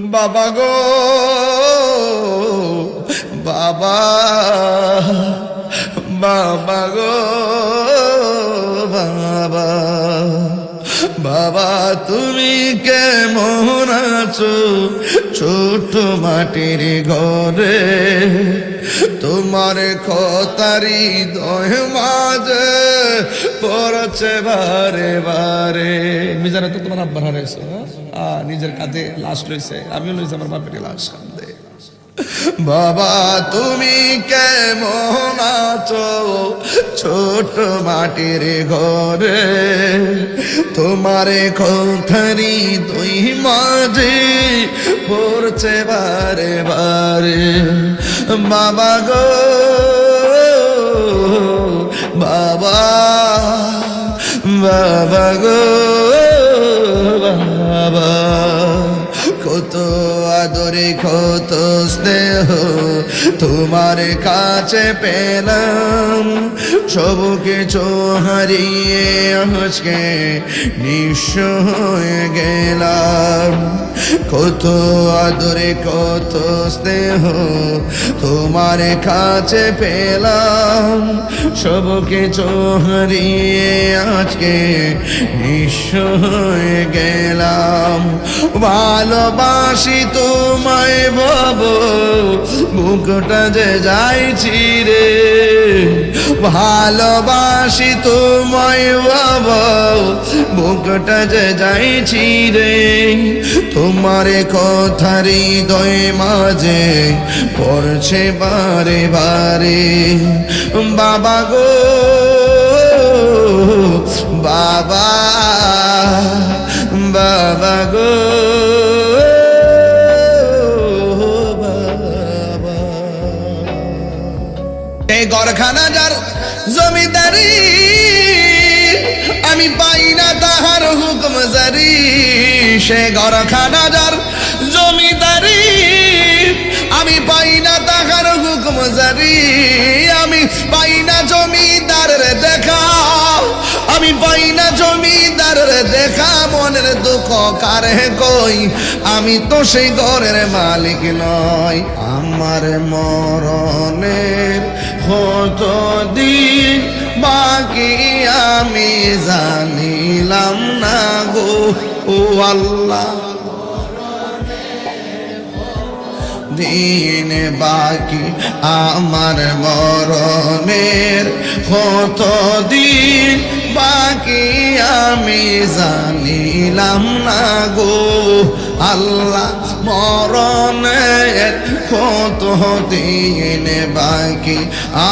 বাবা গো বাবা, বাবা গো বাবা, বাবা তুমি কেমন আছো ছোট মাটির ঘরে? তোমার খতারি দয় মাঝে পড়ছে বারে বারে। মিজানে তো তোমার আব্বার হারাইছো, নিজের কাঁধে লাশ লইছে, আমিও লইছি আমার বাপের লাশ কাঁদে। বাবা তুমি কেমন আছো ছোট মাটির ঘরে? তোমার খতারি দুই মাঝে পড়ছে বারে বারে। বাবা গো বাবা, বাবা গো বাবা, কত আদরে কত স্নেহ তোমার কাছে পেলাম, সব কিছু হারিয়ে আজকে নিঃস্ব হয়ে গেলাম। কত আদরে কত স্নেহ তোমার কাছে পেলাম, সব কিছু হারিয়ে আজকে নিঃস্ব হয়ে গেলাম। ভালোবাসি তোমায় বাবু, বুকটা যে যাইছি রে। ভালোবাসি তোমায় বাবু, বুকটা যে যাইছি রে। তোমার কথারি হৃদয় মাঝে পড়ছে বারে বারে। বাবা গো বাবা, বাবা গো বাবা, এই ঘরখানা যার জমিদারি, আমি পাই না তাহার হুকুম জারি। সে ঘরখানা যার জমিদারি, আমি পাই না তাহার হুকুম জারি। আমি পাই না জমিদারের দেখা, আমি পাই না জমিদারের দেখা। মনের দুঃখ কারে কই, আমি তো সেই ঘরের মালিক নয়। আমার মরণের কত দিন বাকি আমি জানিলাম না গো ও আল্লাহ। দিন বাকি আমার মরণের কত দিন বাকি আমি জানিলাম না গো আল্লাহ। মরণের কত দিন বাকি,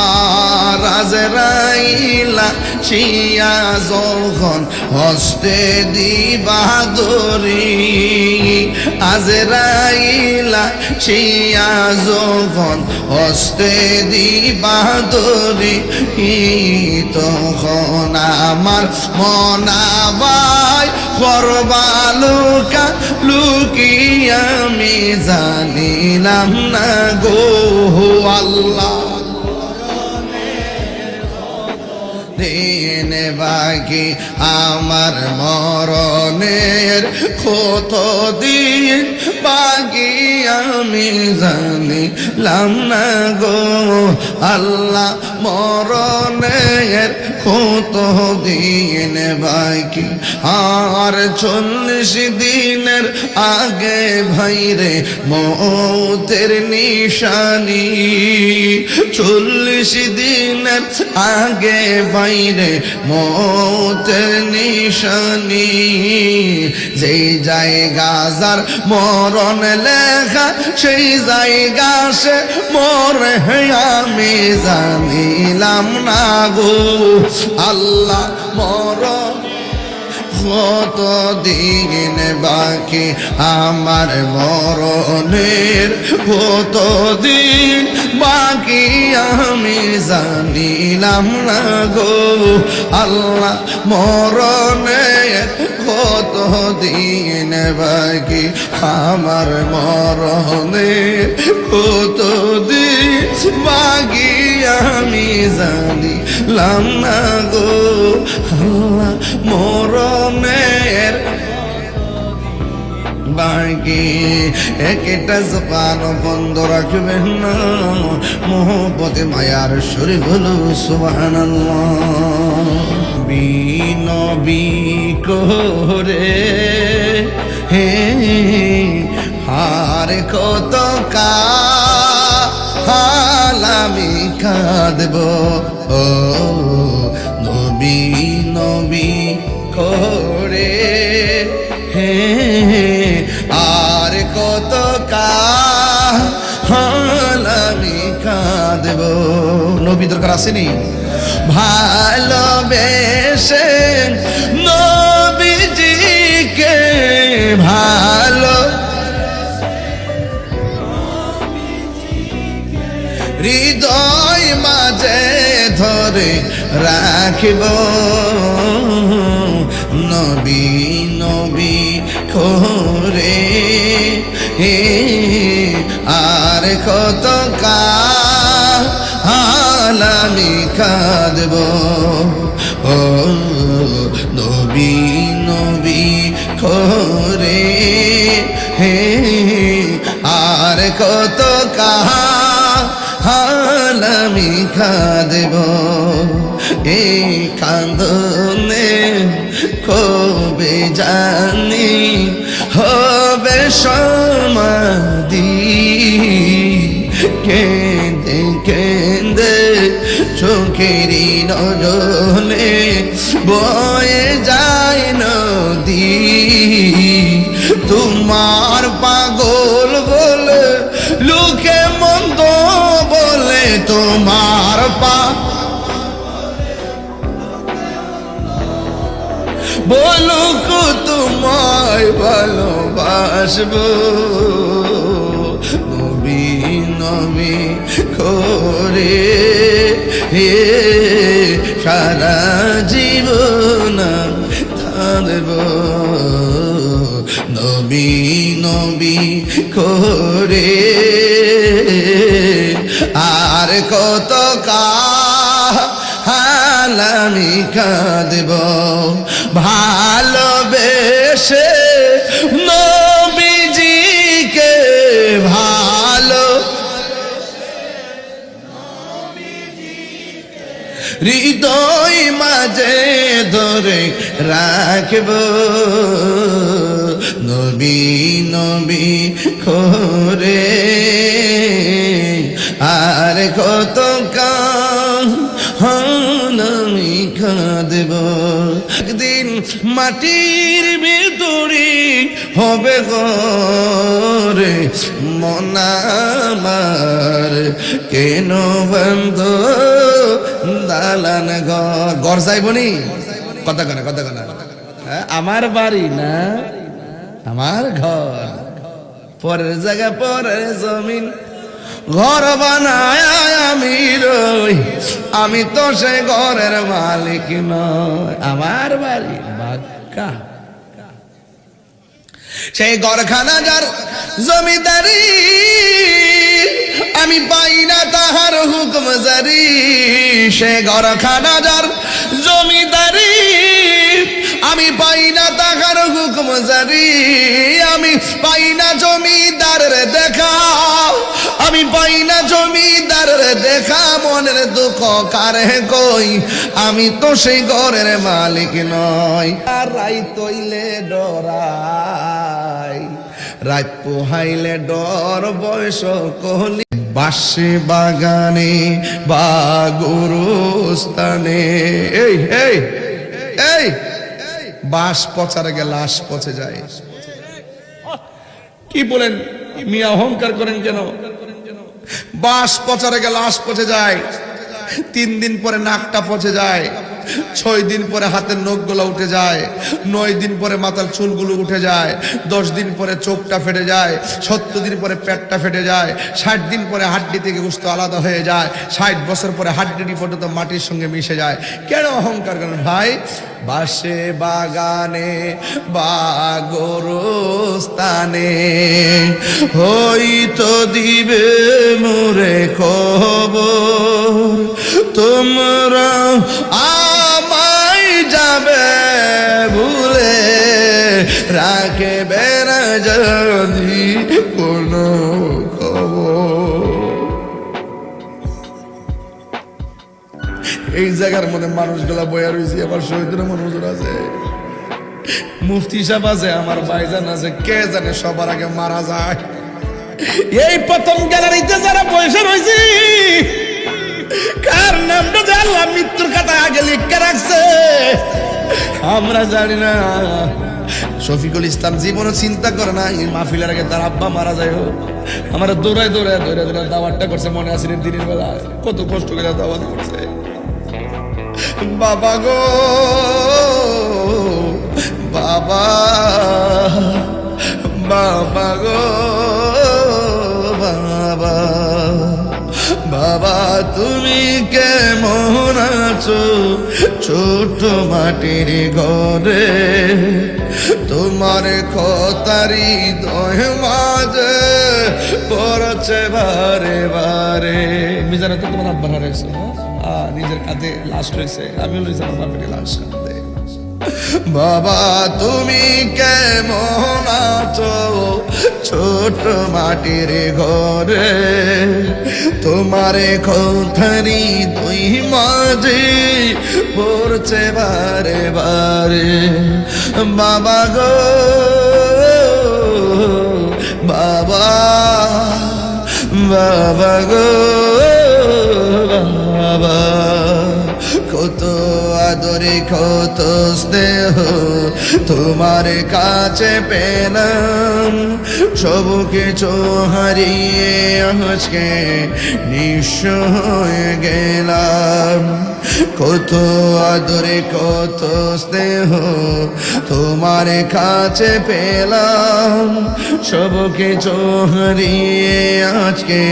আর আজরাইলা শিয়া যখন হস্তে দিবা দরি। আজরাইলা শিয়া যখন হস্তে দিবা দরি, তখন আমার মনাবাই করবালুকা লুকি আমি জানিলাম না গো আল্লাহ। দিন বাকি আমার মরণের কত দিন বাকি আমি জানিলাম না গো আল্লাহ। মরণের কত দিন বাকি, আর 40 দিনের আগে ভাইরে মৌতের নিশানি। 40 দিনের আগে বাইরে মৌতের নিশানি। যেই জায়গা যার মরণ লেখা, সেই জায়গা সে মরে আমি জানিলাম না গো আল্লাহ। মরণ কত দিন বাকি আমার মরণের কত দিন বাকি আমি জানিলাম না গো আল্লাহ। মরণের কত দিন বাকি আমার মরণের কত দিন বাকি আমি জানিলাম না গো আল্লাহ। মরণের বাকি একটা জবান বন্ধ রাখবেন না মোহব্বতে মায়ার সুরে বলো সুবহানাল্লাহ নবী করে হে হার কত কাল আমি কাঁদব ও নবী নবী করে হে আর কত কাল আমি কাঁদব নবী দরকার আসেনি ভালোবেসে নবীজিকে ভালো হৃদয় মাঝে ধরে রাখিব নবী নবী করে হে আর কত কাল আমি কাঁদব ও নবী নবী করে হে আর কত কাল আমি কাঁদব এই কান্দনে কবে জানি হবে সমাধি কেঁদে কেঁদে চোখেরই নজলে বয়ে যায় নদী তোমার পাগল বলে লোকে মন্দ বলে তোমার বলুক তোমায় ভালোবাসবো নবী নবী করে হে সারা জীবন থাকব নবী নবী করে আর কত কাল আমি কাঁদব ভালোবেসে নবীজিকে ভালো হৃদয় মাঝে ধরে রাখব নবী নবী করে আর কত কাল আমি কাঁদব একদিন মাটির ভিতরে হবে ঘরে মন আমার কেন বন্ধ দালান ঘর যাইবনি কথা কানা কথা কানা আমার বাড়ি না আমার ঘর পরের জায়গা পরের জমিন ঘর বানায় আমি রই আমি তো সে ঘরের মালিক নয় আমার বাড়ি বাক্কা সেই ঘরখানা যার জমিদারি আমি পাই না তাহার হুকুম জারি সে ঘরখানা যার জমিদারি আমি পাই না তাহার হুকুম জারি আমি পাই না জমিদারের দেখা আমি পাই না জমিদারের দেখা মনের দুঃখ কারে কই আমি তো সেই ঘরের মালিক নয় আর রাই তৈলে ডরাই রাত পোহাইলে ডর বয়স কহলি বাসে বাগানে বা গুরুস্থানে এই এই এই বাস পচারে গেলে লাশ পচে যায় কি বলেন মিয়া অহংকার করেন কেন বাস পচারে গেলে লাশ পচে যায় 3 দিন পরে নাকটা পচে যায় 6 দিন পরে হাতের নখগুলো উঠে যায় 9 দিন পরে মাথার চুলগুলো উঠে যায় 10 দিন পরে চোখটা ফেটে যায় 70 দিন পরে পেটটা ফেটে যায় 60 দিন পরে হাড্ডি থেকে গোশত আলাদা হয়ে যায় 60 বছর পরে হাড্ডি পর্যন্ত মাটির সঙ্গে মিশে যায় কেন অহংকার করেন ভাই বাসে বাগানে বা গোরস্থানে হয়তো দিবে মোরে খবর তোমরা আমায় যাবে ভুলে রাখবে না দি কোনো খবর। এই জায়গার মধ্যে মানুষগুলা বয়া রয়েছে, আবার শহীদের মানুষ আছে, মুফতি সাহেব আছে, আমার ভাইজান আছে, কে জানে সবার আগে মারা যায়। এই প্রথম গ্যালারিতে যারা বসে রয়েছে, কার নামটা যে আল্লাহ মৃত্যুর খাতায় আগে লিখে রাখছে আমরা জানি না। শফিকুল ইসলাম জীবনও চিন্তা করে না এই মাহফিলের আগে তার আব্বা মারা যায় হোক, আমার দৌড়ায় দৌড়ায় ধরে ধরে দাওয়াতটা করছে। মনে আছে দিনের বেলা কত কষ্ট করে দাওয়াত করছে। বাবা গো বাবা, বাবা গো বাবা, বাবা তুমি কেমন আছো ছোট মাটির ঘরে, তোমার খতারি দয় মাঝে পড়ছে বারে বারে। মিজানে তো তোমার আব্বা হারাইছে, নিজের কাঁধে লাশ রয়েছে, আমিও রয়েছে আমার বাপের লাশ কাঁধে। বাবা তুমি কেমন আছো ছোট মাটির ঘরে, তোমার খোথারি দুই মাঝে পড়ছে বারে বারে। বাবা গো বাবা, বাবা গো বাবা, কত আদরে কত স্নেহ তোমার কাছে পেলাম, সব কিছু হারিয়ে আজকে নিঃস্ব হয়ে গেলাম। কত আদরে কত স্নেহ তোমার কাছে পেলাম, সব কিছু হারিয়ে আজকে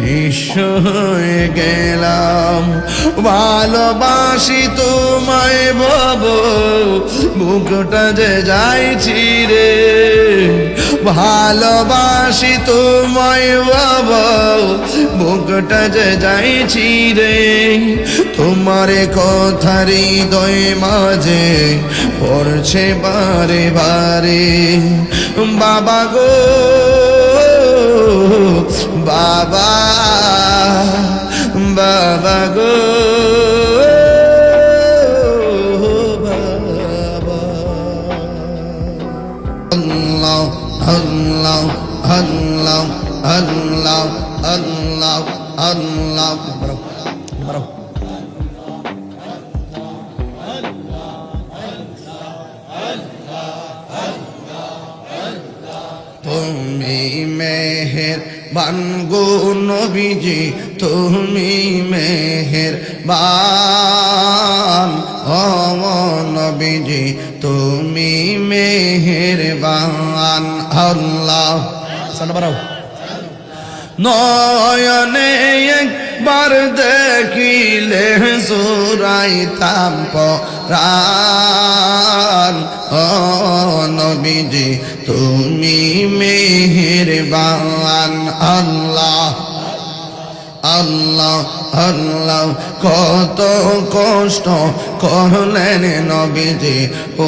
নিঃস্ব হয়ে গেলাম। ভালোবাসি তোমায় বাবু, বুকটা যে যাইছি রে, ভালোবাসি তোমায় বাবু, বুকটা যে যাইছি রে, তোমার কথার হৃদয় মাঝে পড়ছে বারে বারে। বাবা গো বাবা, বাবা গো বাবা। আল্লাহ আল্লাহ আল্লাহ আল্লাহ আল্লাহ আল্লাহ। তুমি মেহেরবান গো নবীজি, তুমি মেহেরবান, ও নবীজি তুমি মেহেরবান। আল্লাহ নয়নে একবার দেখিলে জুড়াইতাম পরাণ, ও নবীজি তুমি মেহেরবান। আল্লাহ আল্লাহ আল্লাহ, কত কষ্ট করলেন নবীজি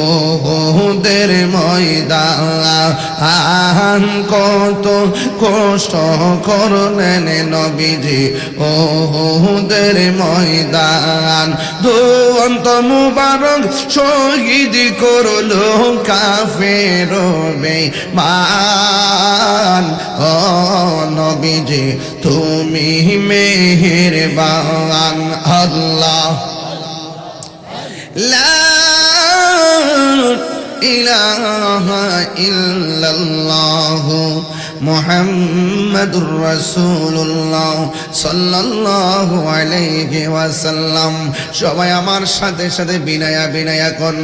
উহুদের ময়দান, কত কষ্ট করলেন নবীজি উহুদের ময়দান। দুঅন্ত মুবারক শহীদ করলো কাফের বেঈমান, ও নবীজি তুমি মেহেরবান। আল্লাহ লা ইলাহা ইল্লাল্লাহ মুহাম্মাদুর রাসূলুল্লাহ সাল্লাল্লাহু আলাইহি ওয়াসাল্লাম। সবাই আমার সাথে সাথে বিনায়া বিনায়া কোন